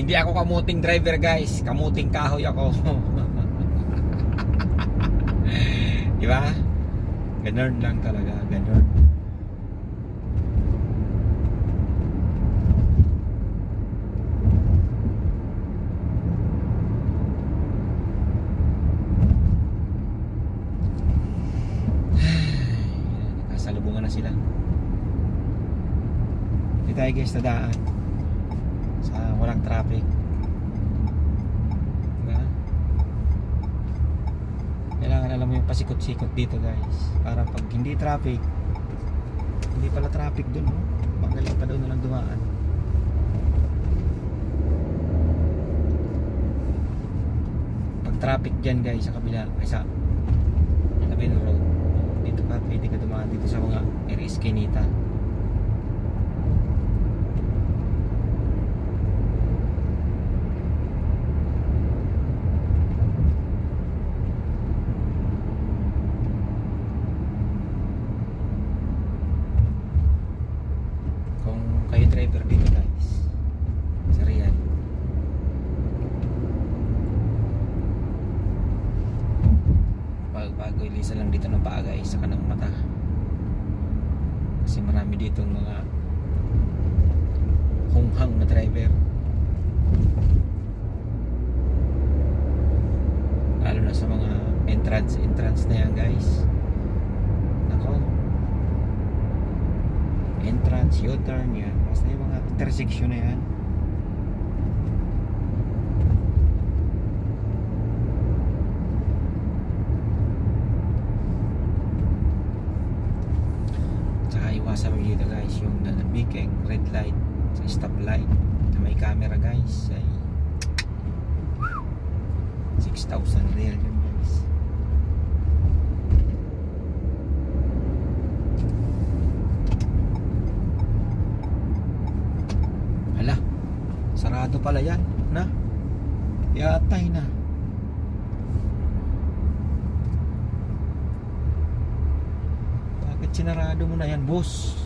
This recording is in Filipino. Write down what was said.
Hindi ako kamuting driver guys, kamuting kahoy ako. Di ba? Ganun lang talaga, ganun. Nakasalubungan na sila. Hindi tayo guys nadaan sa walang traffic. Diba? Kailangan alam mo yung pasikot-sikot dito guys, para pag hindi traffic, hindi pala traffic dun, no? Magaling pa doon na lang dumaan. Pag traffic dyan guys sa kabila, ay sa Tabin Road, dito ka pwede ka dumaan dito sa mga area Eskinita. Kayo driver dito guys sa Riyadh, bago ilisa lang dito ng paa guys sa kanang mata, kasi marami dito mga hunghang na driver, lalo na sa mga entrance na yan guys. Nako, entrance, U-turn yan, basta yung mga intersection na yan. Tsaka iwasan mo dito guys yung big red light sa stop light na may camera guys, ay 6,000 real yun guys. Sarado pala yan, na? Yatay na. Bakit sinarado mo na yan, boss?